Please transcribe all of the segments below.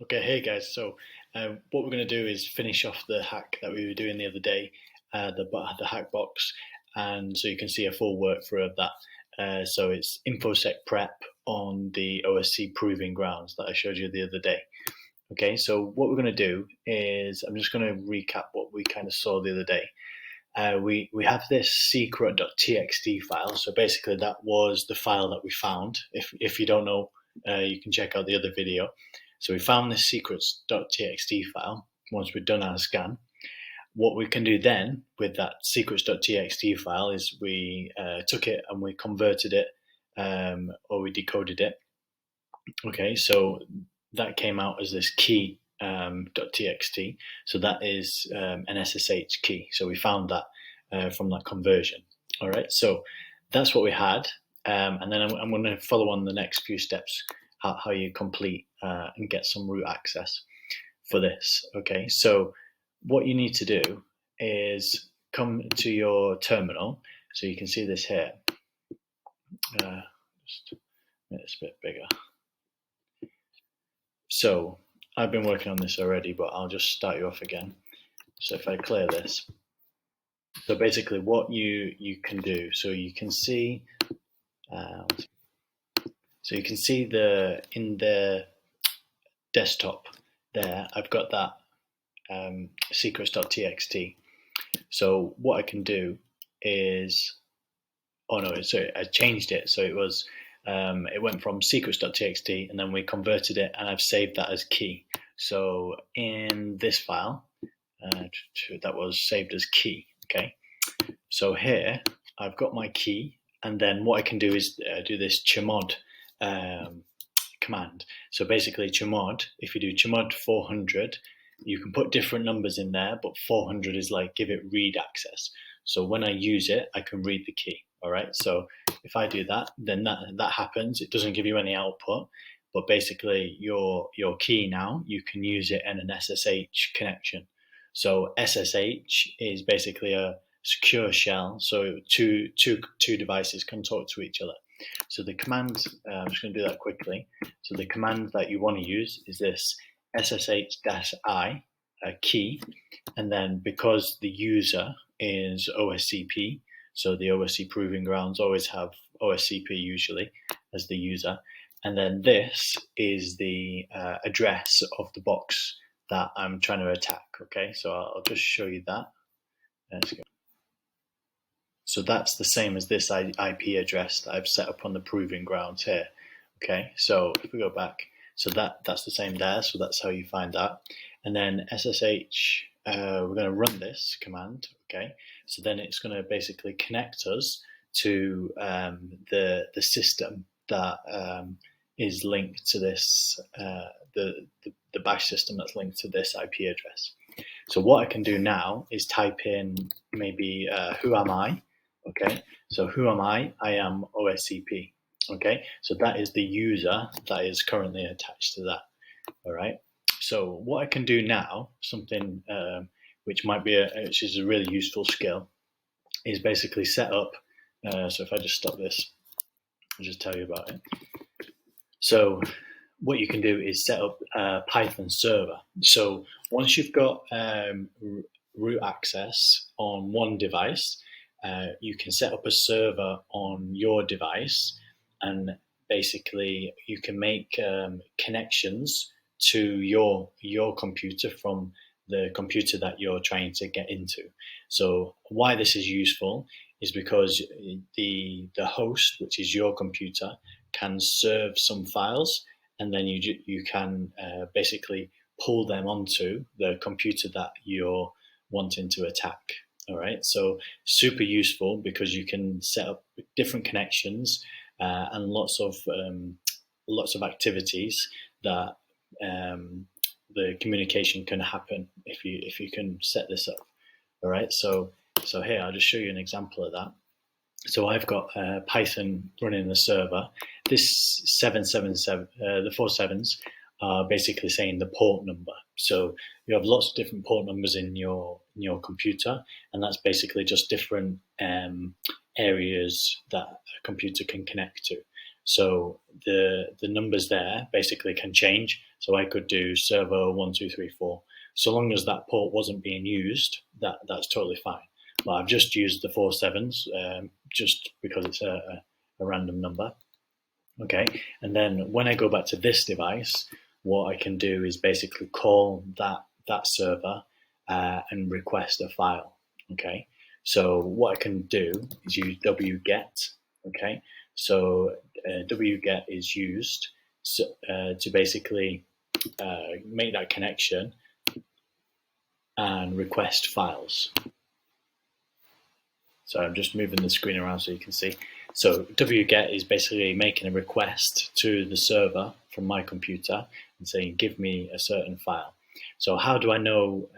Okay, hey guys. So what we're going to do is finish off the hack that we were doing the other day, the hack box, and so you can see a full workthrough of that. So it's Infosec prep on the OSC proving grounds that I showed you the other day. Okay, so what we're going to do is I'm just going to recap what we kind of saw the other day. We have this secret.txt file. So basically, that was the file that we found. If you don't know, you can check out the other video. So we found this secrets.txt file once we've done our scan. What we can do then with that secrets.txt file is we took it and we converted it, or we decoded it. Okay, so that came out as this key .txt. So that is an SSH key. So we found that from that conversion. All right, so that's what we had. And then I'm going to follow on the next few steps, how you complete and get some root access for this. Okay, so what you need to do is come to your terminal. So you can see this here. Just make this a bit bigger. So I've been working on this already, but I'll just start you off again. So if I clear this, so basically what you can do, so you can see, in the desktop there, I've got that secrets.txt. So what I can do is, I changed it. So it went from secrets.txt and then we converted it and I've saved that as key. So in this file, that was saved as key. Okay. So here I've got my key, and then what I can do is do this chmod command. So basically chmod, if you do chmod 400, you can put different numbers in there, but 400 is like give it read access. So when I use it, I can read the key. All right. So if I do that, then that happens. It doesn't give you any output, but basically your key now, you can use it in an SSH connection. So SSH is basically a secure shell. So two devices can talk to each other. So the command, I'm just going to do that quickly. So the command that you want to use is this SSH-I key, and then because the user is OSCP, so the OSC proving grounds always have OSCP usually as the user, and then this is the address of the box that I'm trying to attack. Okay, so I'll just show you that. Let's go. So that's the same as this IP address that I've set up on the proving grounds here. Okay, so if we go back, so that's the same there. So that's how you find that. And then SSH, we're going to run this command. Okay, so then it's going to basically connect us to the system that is linked to this, the bash system that's linked to this IP address. So what I can do now is type in maybe who am I? Okay, so who am I? I am OSCP. Okay, so that is the user that is currently attached to that. All right. So what I can do now, something which is a really useful skill, is basically set up. So if I just stop this, I'll just tell you about it. So what you can do is set up a Python server. So once you've got root access on one device, you can set up a server on your device, and basically you can make connections to your computer from the computer that you're trying to get into. So why this is useful is because the host, which is your computer, can serve some files, and then you can basically pull them onto the computer that you're wanting to attack. All right, so super useful because you can set up different connections and lots of activities that the communication can happen if you can set this up. All right, so here I'll just show you an example of that. So I've got Python running the server. This 777, the 4 sevens are basically saying the port number. So you have lots of different port numbers in your computer, and that's basically just different areas that a computer can connect to. So the numbers there basically can change. So I could do server 123.4. So long as that port wasn't being used, that's totally fine. But I've just used the 47s just because it's a random number. Okay, and then when I go back to this device, what I can do is basically call that server and request a file. Okay, so what I can do is use WGet. Okay, so WGet is used to basically make that connection and request files. So I'm just moving the screen around so you can see. So WGet is basically making a request to the server from my computer and saying, give me a certain file. So how do I know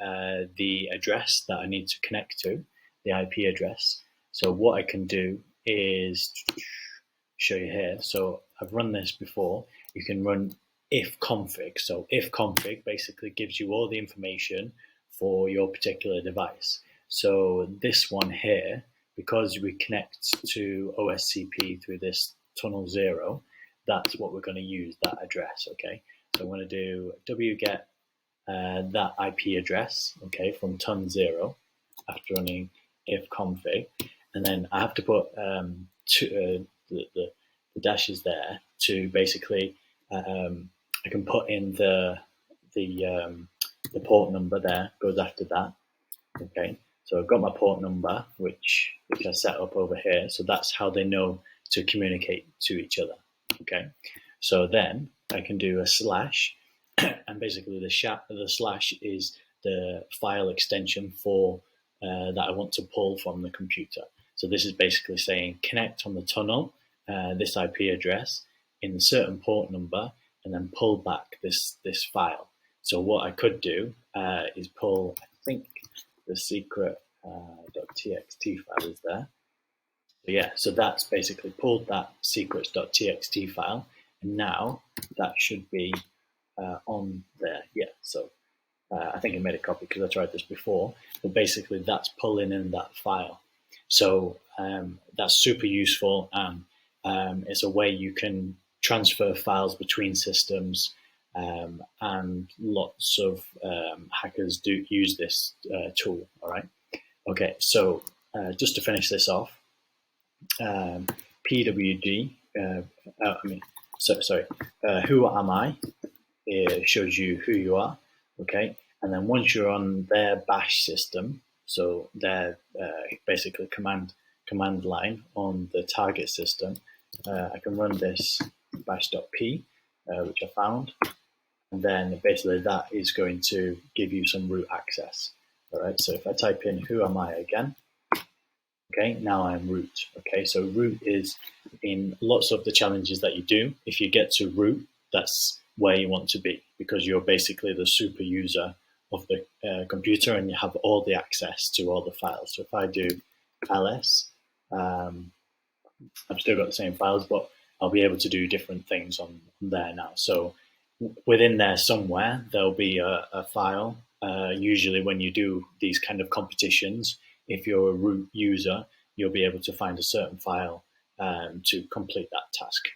the address that I need to connect to, the IP address? So what I can do is show you here. So I've run this before. You can run ifconfig. So ifconfig basically gives you all the information for your particular device. So this one here, because we connect to OSCP through this tunnel 0, that's what we're going to use, that address. Okay, so I'm going to do wget that IP address, okay, from ton 0 after running ifconfig, and then I have to put the dashes there to basically I can put in the port number there goes after that. Okay, so I've got my port number, which I set up over here. So that's how they know to communicate to each other. Okay, so then I can do a slash, and basically the slash is the file extension for that I want to pull from the computer. So this is basically saying connect on the tunnel, this IP address in a certain port number, and then pull back this file. So what I could do is pull, I think, the secret .txt file is there. So yeah, so that's basically pulled that secrets.txt file, and now that should be on there. Yeah, so I think I made a copy because I tried this before, but basically that's pulling in that file. So that's super useful, and it's a way you can transfer files between systems, and lots of hackers do use this tool. All right. Okay, so just to finish this off, PWD, who am I? It shows you who you are. Okay, and then once you're on their bash system, so their basically command line on the target system, I can run this bash.p, which I found, and then basically that is going to give you some root access. All right, so if I type in who am I again, okay, now I'm root. Okay, so root is in lots of the challenges that you do. If you get to root, that's where you want to be, because you're basically the super user of the computer and you have all the access to all the files. So if I do ls, I've still got the same files, but I'll be able to do different things on there now. So within there somewhere, there'll be a file. Usually when you do these kind of competitions, if you're a root user, you'll be able to find a certain file to complete that task.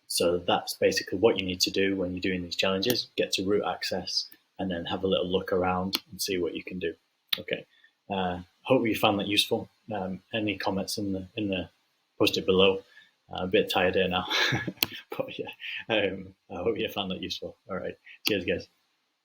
So that's basically what you need to do when you're doing these challenges. Get to root access and then have a little look around and see what you can do. Okay. Hope you found that useful. Any comments in the post it below. I'm a bit tired here now, but yeah, I hope you found that useful. All right, cheers, guys.